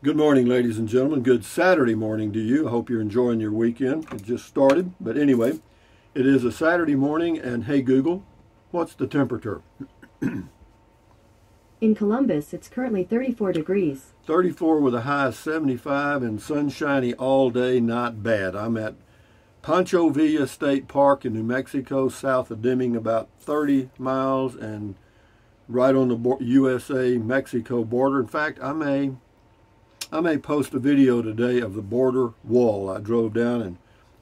Good morning, ladies and gentlemen. Good Saturday morning to you. I hope you're enjoying your weekend. It just started, but anyway, it is a Saturday morning, and hey Google, what's the temperature? In Columbus, it's currently 34 degrees. 34 with a high of 75 and sunshiny all day, not bad. I'm at Pancho Villa State Park in New Mexico, south of Deming, about 30 miles and right on the USA-Mexico border. In fact, I may post a video today of the border wall. I drove down and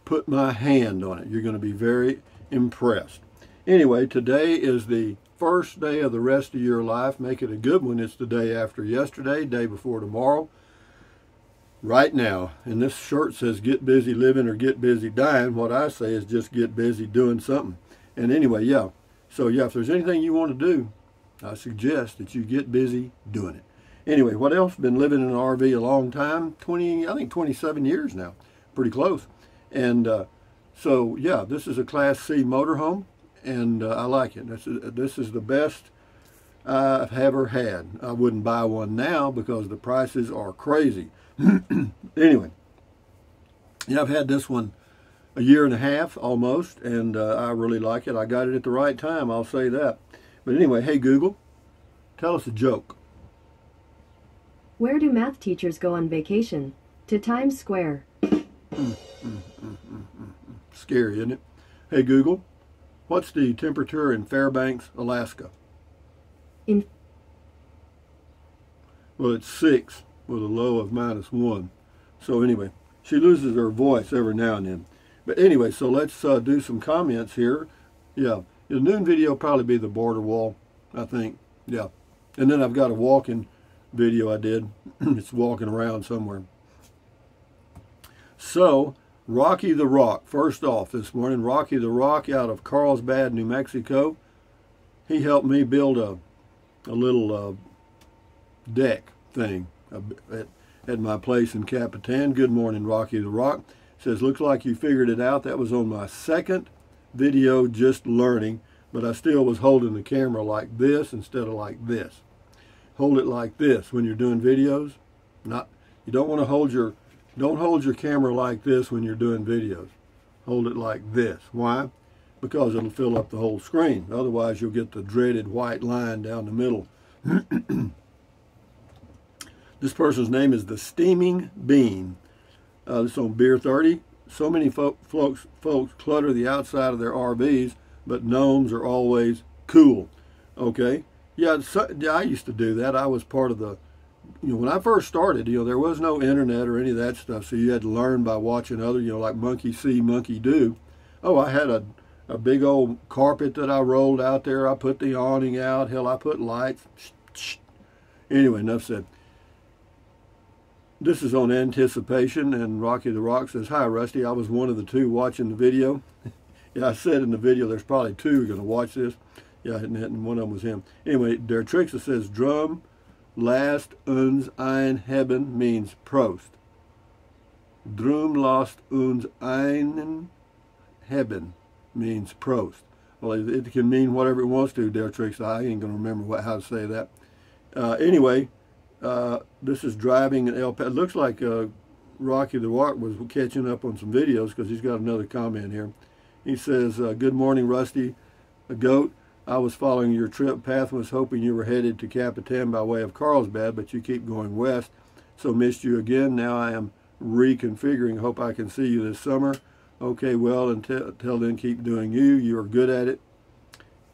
put my hand on it. You're going to be very impressed. Anyway, today is the first day of the rest of your life. Make it a good one. It's the day after yesterday, day before tomorrow. Right now, and this shirt says get busy living or get busy dying. What I say is just get busy doing something. And anyway, yeah. So yeah, if there's anything you want to do, I suggest that you get busy doing it. Anyway, what else? Been living in an RV a long time, I think 27 years now, pretty close. And so yeah, this is a Class C motorhome, and I like it. This is the best I've ever had. I wouldn't buy one now because the prices are crazy. Anyway, yeah, I've had this one a year and a half almost, and I really like it. I got it at the right time, I'll say that. But anyway, hey Google, tell us a joke. Where do math teachers go on vacation? To Times Square. Scary, isn't it? Hey Google, what's the temperature in Fairbanks, Alaska? Well, it's 6 with a low of -1. So anyway, she loses her voice every now and then. But anyway, so let's do some comments here. Yeah, the noon video will probably be the border wall, I think. Yeah. And then I've got a walking video I did. It's walking around somewhere. So, Rocky the Rock, first off this morning, Rocky the Rock out of Carlsbad, New Mexico. He helped me build a little deck thing at my place in Capitan. Good morning, Rocky the Rock. Says, looks like you figured it out. That was on my second video, just learning, but I still was holding the camera like this instead of like this. Hold it like this when you're doing videos. You don't want to don't hold your camera like this when you're doing videos. Hold it like this. Why? Because it'll fill up the whole screen. Otherwise, you'll get the dreaded white line down the middle. This person's name is the Steaming Bean. This is on Beer 30. So many folks clutter the outside of their RVs, but gnomes are always cool. Okay. Yeah, I used to do that. I was part of the, when I first started, there was no internet or any of that stuff, so you had to learn by watching other, like monkey see, monkey do. Oh, I had a big old carpet that I rolled out there. I put the awning out. Hell, I put lights. Anyway, enough said. This is on Anticipation, and Rocky the Rock says, hi, Rusty. I was one of the two watching the video. Yeah, I said in the video there's probably two who are going to watch this. Yeah, and one of them was him. Anyway, Der Trixa says, Drum last uns ein Heben means Prost. Drum last uns einen Heben means Prost. Well, it can mean whatever it wants to, Der Trixa. I ain't going to remember how to say that. Anyway, this is driving an El Paso. It looks like Rocky the Rock was catching up on some videos because he's got another comment here. He says, good morning, Rusty, a goat. I was following your trip path and was hoping you were headed to Capitan by way of Carlsbad, but you keep going west, so missed you again. Now I am reconfiguring. Hope I can see you this summer. Okay, well, until then, keep doing you. You are good at it.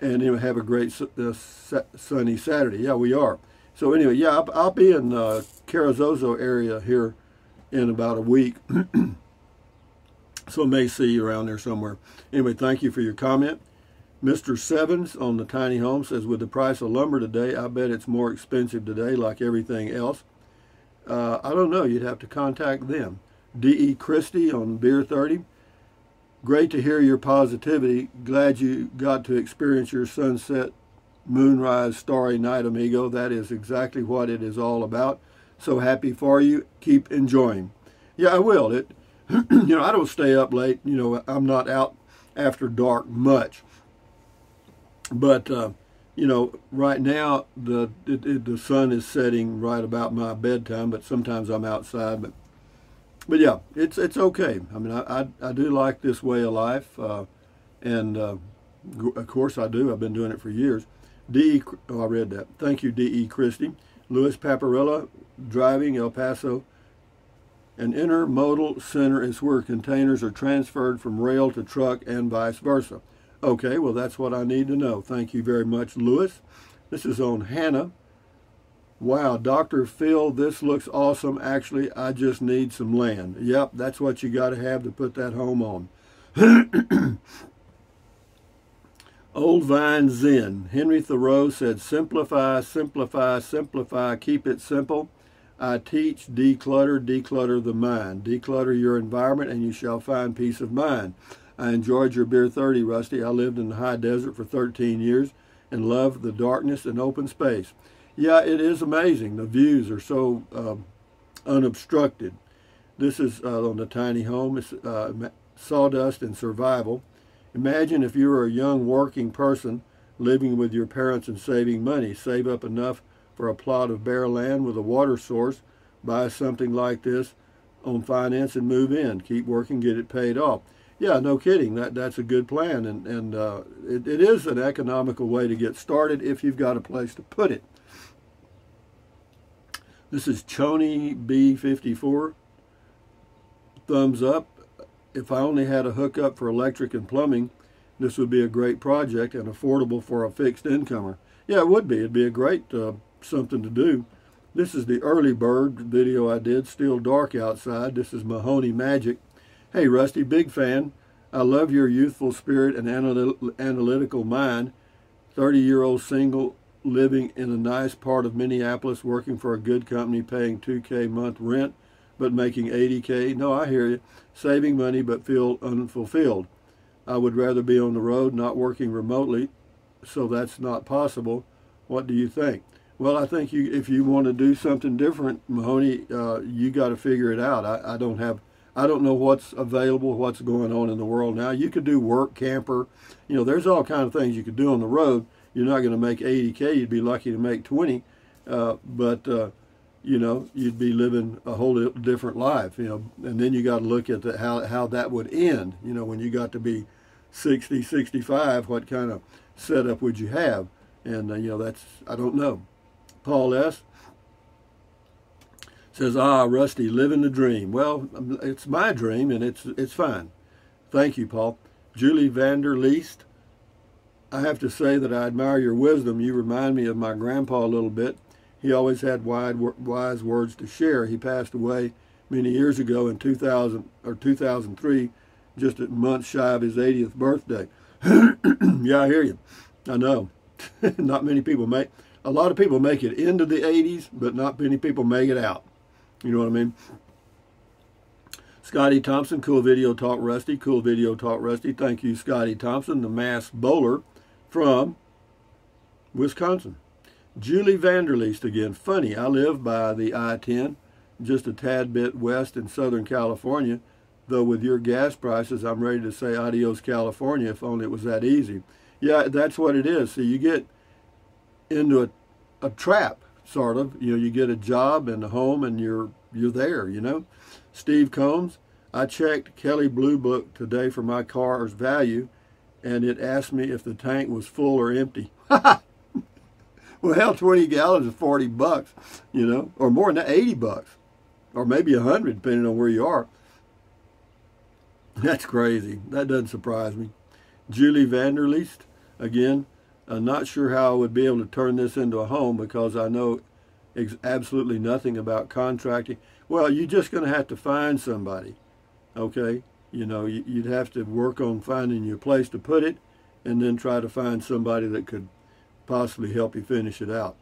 And anyway, have a great sunny Saturday. Yeah, we are. So anyway, yeah, I'll be in Carrizozo area here in about a week. So I may see you around there somewhere. Anyway, thank you for your comment. Mr. Sevens on the tiny home says, with the price of lumber today, I bet it's more expensive today like everything else. I don't know. You'd have to contact them. D.E. Christie on Beer 30. Great to hear your positivity. Glad you got to experience your sunset, moonrise, starry night, amigo. That is exactly what it is all about. So happy for you. Keep enjoying. Yeah, I will. I don't stay up late. I'm not out after dark much. But you know, right now the sun is setting right about my bedtime, but sometimes I'm outside. But yeah, it's okay. I mean, I do like this way of life, and of course I do. I've been doing it for years. I read that. Thank you, D.E. Christie. Louis Paparilla, driving El Paso. An intermodal center is where containers are transferred from rail to truck and vice versa. Okay, well, that's what I need to know. Thank you very much, Louis. This is on Hannah. Wow, Dr. Phil, this looks awesome. Actually, I just need some land. Yep, that's what you got to have to put that home on. Old Vine Zen. Henry Thoreau said, simplify, simplify, simplify, keep it simple. I teach, declutter, declutter the mind. Declutter your environment and you shall find peace of mind. I enjoyed your Beer 30, Rusty. I lived in the high desert for 13 years and loved the darkness and open space. Yeah, it is amazing. The views are so unobstructed. This is on the tiny home. It's sawdust and survival. Imagine if you were a young working person living with your parents and saving money. Save up enough for a plot of bare land with a water source. Buy something like this on finance and move in. Keep working, get it paid off. Yeah, no kidding. That's a good plan, and it is an economical way to get started if you've got a place to put it. This is Choney B54. Thumbs up. If I only had a hookup for electric and plumbing, this would be a great project and affordable for a fixed incomer. Yeah, it would be. It'd be a great something to do. This is the early bird video I did. Still dark outside. This is Mahoney Magic. Hey, Rusty, big fan. I love your youthful spirit and analytical mind. 30-year-old single living in a nice part of Minneapolis, working for a good company, paying $2K month rent, but making $80K. No, I hear you. Saving money, but feel unfulfilled. I would rather be on the road, not working remotely, so that's not possible. What do you think? Well, I think if you want to do something different, Mahoney, you got to figure it out. I don't know what's available, what's going on in the world now. You could do work camper. You know, there's all kinds of things you could do on the road. You're not going to make $80K. You'd be lucky to make 20, but you know, you'd be living a whole different life. You know, and then you got to look at how that would end. You know, when you got to be 60, 65, what kind of setup would you have? And you know, that's, I don't know. Paul S. says, Rusty, living the dream. Well, it's my dream, and it's fine. Thank you, Paul. Julie Vanderleest. I have to say that I admire your wisdom. You remind me of my grandpa a little bit. He always had wise words to share. He passed away many years ago in 2003, just a month shy of his 80th birthday. Yeah, I hear you. I know. Not many people make. A lot of people make it into the 80s, but not many people make it out. You know what I mean? Scotty Thompson, cool video talk, Rusty. Cool video talk, Rusty. Thank you, Scotty Thompson, the mass bowler from Wisconsin. Julie Vanderleest again. Funny, I live by the I-10, just a tad bit west in Southern California. Though with your gas prices, I'm ready to say adios, California, if only it was that easy. Yeah, that's what it is. So you get into a trap, sort of. You know, you get a job and a home, and you're there, you know. Steve Combs, I checked Kelley Blue Book today for my car's value, and it asked me if the tank was full or empty. Well, hell, 20 gallons is $40, you know, or more than that, $80, or maybe 100, depending on where you are. That's crazy. That doesn't surprise me. Julie Vanderleest, again, I'm not sure how I would be able to turn this into a home because I know absolutely nothing about contracting. Well, you're just going to have to find somebody, okay? You know, you'd have to work on finding your place to put it and then try to find somebody that could possibly help you finish it out.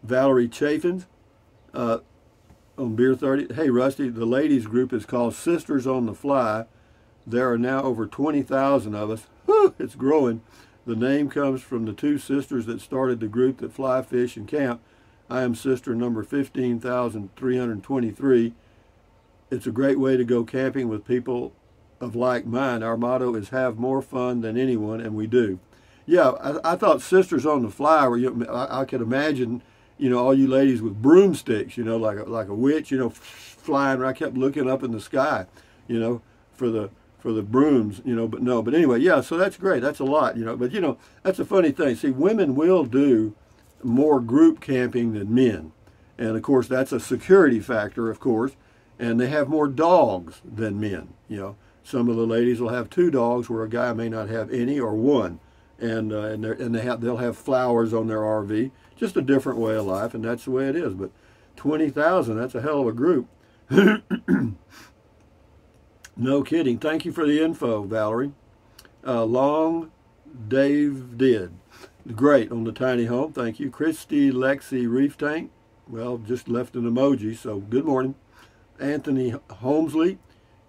Valerie Chaffins on Beer 30. Hey, Rusty, the ladies group is called Sisters on the Fly. There are now over 20,000 of us. Whew, it's growing. The name comes from the two sisters that started the group that fly, fish, and camp. I am sister number 15,323. It's a great way to go camping with people of like mind. Our motto is have more fun than anyone, and we do. Yeah, I thought Sisters on the Fly were, I could imagine, all you ladies with broomsticks, like a witch, flying. I kept looking up in the sky, you know, for the brooms, but no. But anyway, yeah, so that's great. That's a lot, But, that's a funny thing. See, women will do more group camping than men. And, of course, that's a security factor, of course. And they have more dogs than men, Some of the ladies will have 2 dogs where a guy may not have any or one. And they'll have flowers on their RV. Just a different way of life, and that's the way it is. But 20,000, that's a hell of a group. No kidding. Thank you for the info, Valerie. Long Dave did. Great on the tiny home. Thank you. Christy Lexi Reef Tank. Well, just left an emoji, so good morning. Anthony Holmesley,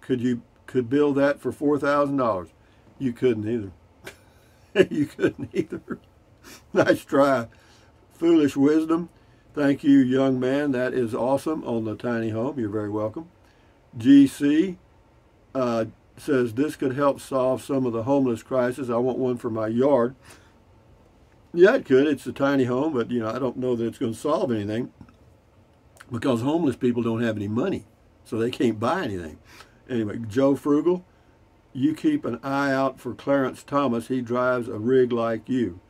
could build that for $4,000. You couldn't either. You couldn't either. Nice try. Foolish Wisdom. Thank you, young man. That is awesome on the tiny home. You're very welcome. GC says this could help solve some of the homeless crisis. I want one for my yard. Yeah, it could. It's a tiny home, but I don't know that it's going to solve anything because homeless people don't have any money, so they can't buy anything. Anyway, Joe Frugal, you keep an eye out for Clarence Thomas. He drives a rig like you.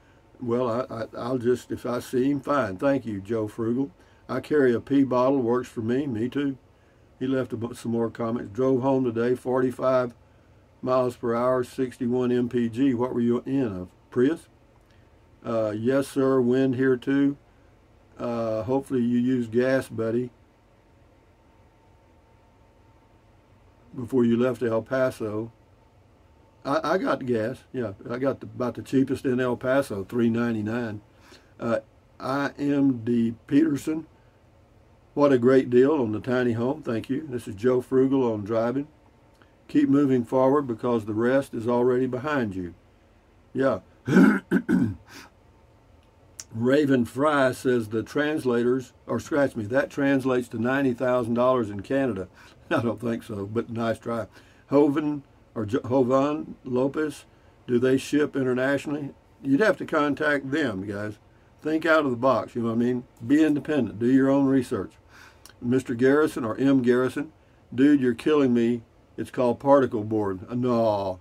Well, I'll just, if I see him, fine. Thank you, Joe Frugal. I carry a pee bottle. Works for me. Me too. He left some more comments. Drove home today, 45 miles per hour, 61 mpg. What were you in, a Prius? Yes, sir. Wind here too. Hopefully you use gas, buddy, before you left El Paso. I got gas. Yeah, I got about the cheapest in El Paso, $3.99. IMD Peterson. What a great deal on the tiny home. Thank you. This is Joe Frugal on driving. Keep moving forward because the rest is already behind you. Yeah. Raven Fry says the translators, or scratch me, that translates to $90,000 in Canada. I don't think so, but nice try. Hovan Lopez, do they ship internationally? You'd have to contact them, guys. Think out of the box, you know what I mean? Be independent. Do your own research. Mr. Garrison, or M. Garrison, dude, you're killing me. It's called particle board. No.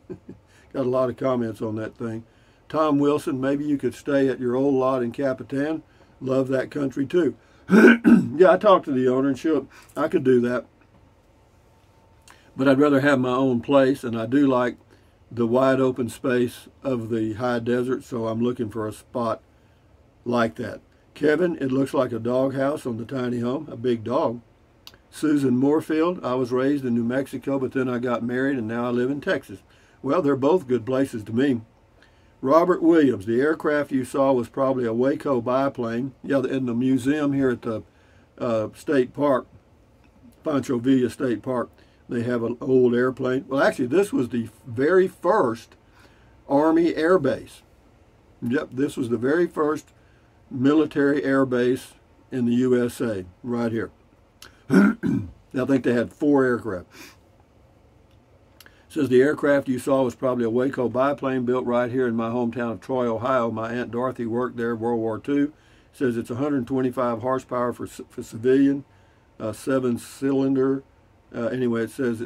Got a lot of comments on that thing. Tom Wilson, maybe you could stay at your old lot in Capitan. Love that country too. Yeah, I talked to the owner and I could do that. But I'd rather have my own place, and I do like the wide open space of the high desert, so I'm looking for a spot like that. Kevin, it looks like a dog house on the tiny home, a big dog. Susan Moorfield, I was raised in New Mexico, but then I got married, and now I live in Texas. Well, they're both good places to me. Robert Williams, the aircraft you saw was probably a Waco biplane. Yeah, in the museum here at the state park, Pancho Villa State Park, they have an old airplane. Well, actually, this was the very first Army air base. Yep, this was the very first military air base in the USA, right here. I think they had 4 aircraft. Says the aircraft you saw was probably a Waco biplane built right here in my hometown of Troy, Ohio. My Aunt Dorothy worked there in World War II. Says it's 125 horsepower for civilian, 7-cylinder. Anyway, it says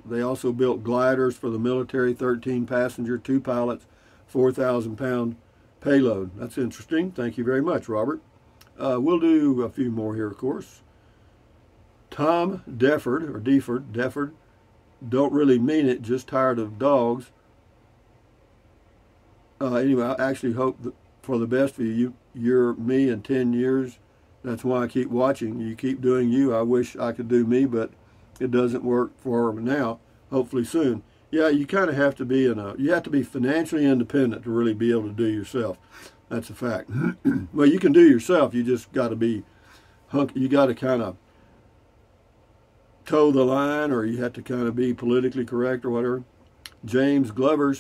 they also built gliders for the military, 13 passenger, 2 pilots, 4,000-pound payload. That's interesting. Thank you very much, Robert. We'll do a few more here, of course. Tom Defford, don't really mean it, just tired of dogs. Anyway, I actually hope for the best for you. You're me in 10 years. That's why I keep watching. You keep doing you. I wish I could do me, but it doesn't work for now. Hopefully soon. Yeah, you kind of have to be you have to be financially independent to really be able to do yourself. That's a fact. Well, you can do yourself. You just got to be you got to kind of toe the line, or you have to kind of be politically correct or whatever. Jamie Glover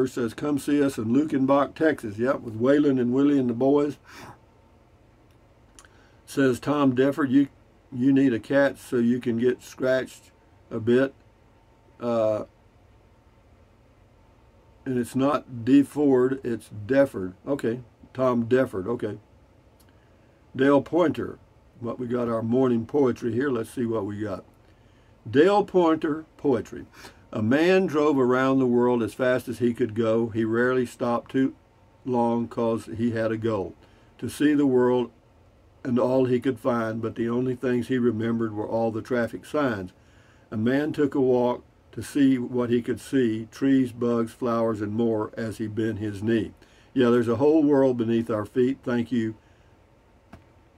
says, come see us in Lukenbach, Texas. Yep, with Waylon and Willie and the boys. Says Tom Defford, you need a cat so you can get scratched a bit. and it's not Deford, it's Defford. Okay, Tom Defford. Okay. Dale Pointer. What we got our morning poetry here. Let's see what we got. Dale Pointer poetry. A man drove around the world as fast as he could go. He rarely stopped too long cause he had a goal. To see the world and all he could find, but the only things he remembered were all the traffic signs. A man took a walk to see what he could see, trees, bugs, flowers, and more, as he bent his knee. Yeah, there's a whole world beneath our feet. Thank you,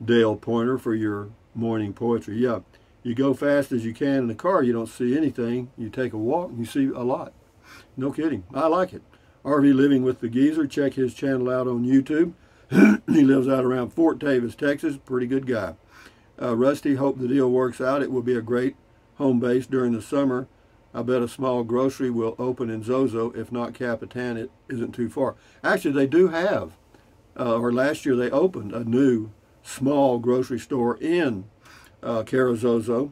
Dale Pointer, for your morning poetry. Yeah, you go fast as you can in the car, you don't see anything. You take a walk and you see a lot. No kidding. I like it. RV Living with the Geezer. Check his channel out on YouTube. He lives out around Fort Tavis, Texas. Pretty good guy. Rusty, hope the deal works out. It will be a great home base during the summer. I bet a small grocery will open in Zozo. If not Capitan, it isn't too far. Actually, they do have, or last year they opened a new small grocery store in Carrizozo.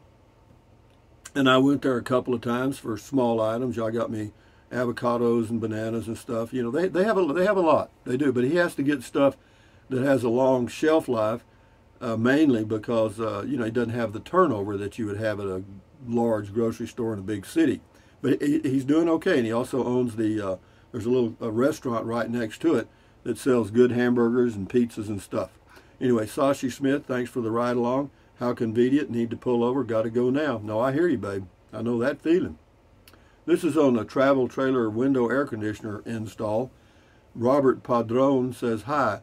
And I went there a couple of times for small items. Y'all got me avocados and bananas and stuff. You know, they have a lot. They do, but he has to get stuff that has a long shelf life, mainly because you know, he doesn't have the turnover that you would have at a large grocery store in a big city. But he's doing okay, and he also owns the there's a little restaurant right next to it that sells good hamburgers and pizzas and stuff. Anyway, Sashi Smith, thanks for the ride along. How convenient. Need to pull over. Got to go now. No, I hear you, babe. I know that feeling. This is on a travel trailer window air conditioner install. Robert Padron says, hi.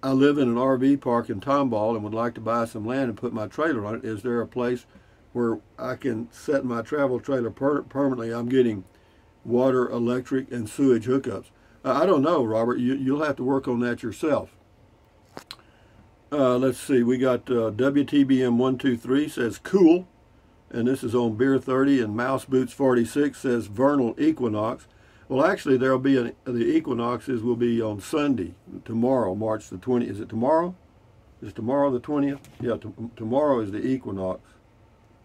I live in an RV park in Tomball and would like to buy some land and put my trailer on it. Is there a place where I can set my travel trailer permanently? I'm getting water, electric, and sewage hookups. I don't know, Robert. You'll have to work on that yourself. Let's see. We got WTBM123 says, cool. And this is on Beer 30, and Mouse Boots 46 says vernal equinox. Well, actually, there'll be the equinoxes will be on Sunday, tomorrow, March the 20th. Is it tomorrow? Is tomorrow the 20th? Yeah, tomorrow is the equinox.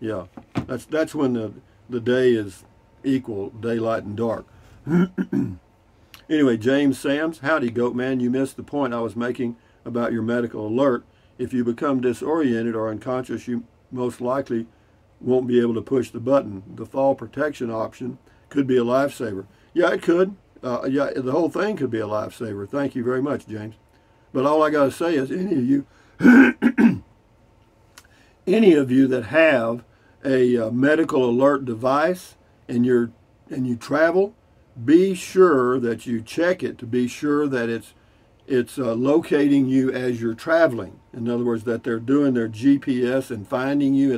Yeah, that's when the day is equal, daylight and dark. Anyway, James Sams, howdy, Goat Man. You missed the point I was making about your medical alert. If you become disoriented or unconscious, you most likely won't be able to push the button. The fall protection option could be a lifesaver. Yeah, it could. Yeah, the whole thing could be a lifesaver. Thank you very much, James. But all I got to say is, any of you that have a medical alert device and you travel, be sure that you check it to be sure that it's locating you as you're traveling. In other words, that they're doing their GPS and finding you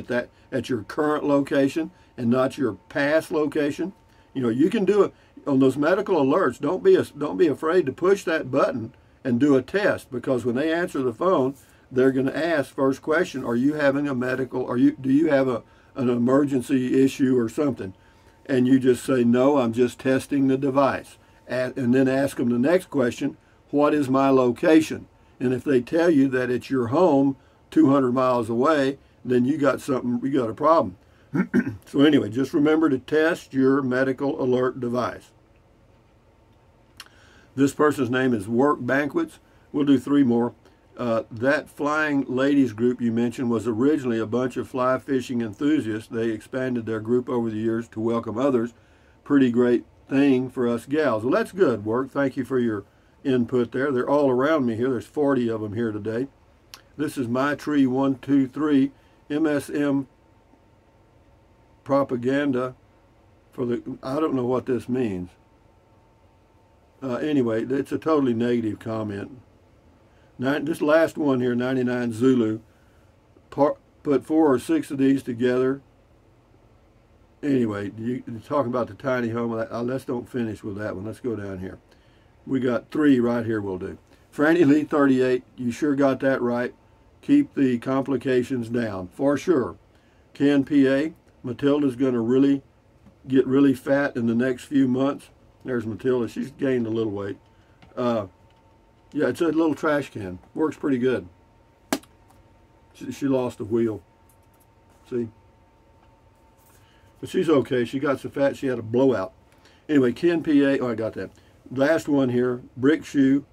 at your current location and not your past location. You know, you can do it on those medical alerts. Don't be afraid to push that button and do a test, because when they answer the phone, they're going to ask first question: are you having a medical? Do you have an emergency issue or something? And you just say, no, I'm just testing the device. And then ask them the next question: what is my location? And if they tell you that it's your home 200 miles away, then you got a problem. So anyway, just remember to test your medical alert device. This person's name is Work Banquets. We'll do 3 more. That flying ladies group you mentioned was originally a bunch of fly fishing enthusiasts. They expanded their group over the years to welcome others. Pretty great thing for us gals. Well, that's good, Work. Thank you for your input there. They're all around me here. There's 40 of them here today. This is My Tree 123 MSM propaganda for the, I don't know what this means. Anyway, it's a totally negative comment. This last one here, 99 Zulu, put 4 or 6 of these together. Anyway, you're talking about the tiny home. Let's don't finish with that one. Let's go down here. We got 3 right here we'll do. Franny Lee 38, you sure got that right. Keep the complications down, for sure. Ken PA, Matilda's going to get really fat in the next few months. There's Matilda. She's gained a little weight. Yeah, it's a little trash can. Works pretty good. She lost a wheel. See? But she's okay. She got so fat she had a blowout. Anyway, Ken PA, oh, I got that. Last one here, Brick Shoe.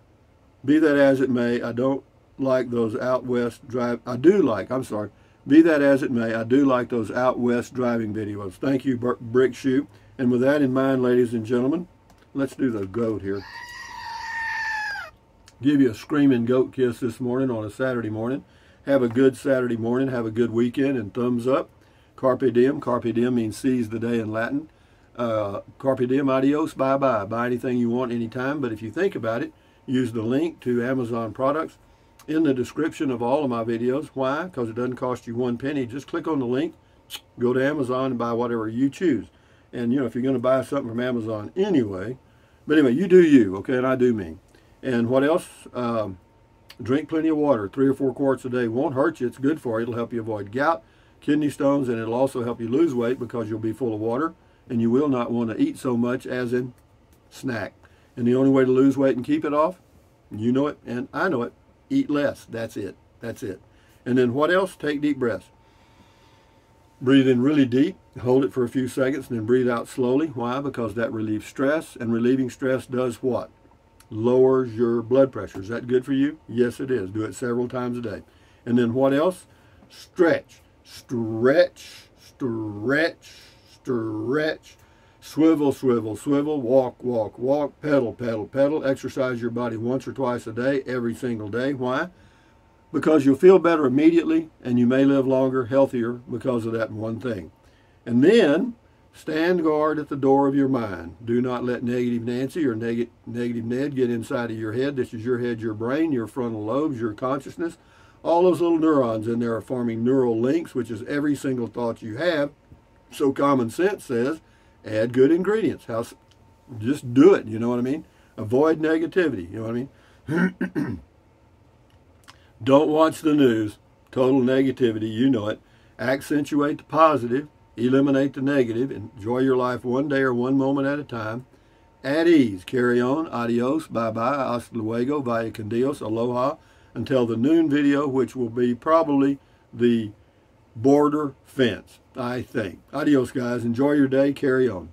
Be that as it may, I don't like those out west drive. I do like, I'm sorry. Be that as it may, I do like those out west driving videos. Thank you, Brick Shoe. And with that in mind, ladies and gentlemen, let's do the goat here. Give you a screaming goat kiss this morning on a Saturday morning. Have a good Saturday morning. Have a good weekend, and thumbs up. Carpe diem. Carpe diem means seize the day in Latin. Carpe diem, adios, bye-bye. Buy anything you want anytime, but if you think about it, use the link to Amazon products in the description of all of my videos. Why? Because it doesn't cost you 1 penny. Just click on the link, go to Amazon and buy whatever you choose. And, you know, if you're going to buy something from Amazon anyway, but anyway, you do you, okay, and I do me. And what else? Drink plenty of water. 3 or 4 quarts a day won't hurt you. It's good for you. It'll help you avoid gout, kidney stones, and it'll also help you lose weight because you'll be full of water, and you will not want to eat so much as in snack. And the only way to lose weight and keep it off, you know it, and I know it, eat less. That's it. That's it. And then what else? Take deep breaths. Breathe in really deep, hold it for a few seconds, and then breathe out slowly. Why? Because that relieves stress, and relieving stress does what? Lowers your blood pressure. Is that good for you? Yes, it is. Do it several times a day. And then what else? Stretch. Stretch, stretch, stretch. Swivel, swivel, swivel. Walk, walk, walk. Pedal, pedal, pedal. Exercise your body once or twice a day, every single day. Why? Because you'll feel better immediately, and you may live longer, healthier because of that one thing. And then stand guard at the door of your mind. Do not let Negative Nancy or Negative Ned get inside of your head. This is your head, your brain, your frontal lobes, your consciousness. All those little neurons in there are forming neural links, which is every single thought you have. So common sense says, add good ingredients. Just do it, you know what I mean? Avoid negativity, you know what I mean? Don't watch the news. Total negativity, you know it. Accentuate the positive. Eliminate the negative. Enjoy your life one day or one moment at a time. At ease. Carry on. Adios. Bye-bye. Hasta luego. Vaya con Dios. Aloha. Until the noon video, which will be probably the border fence, I think. Adios, guys. Enjoy your day. Carry on.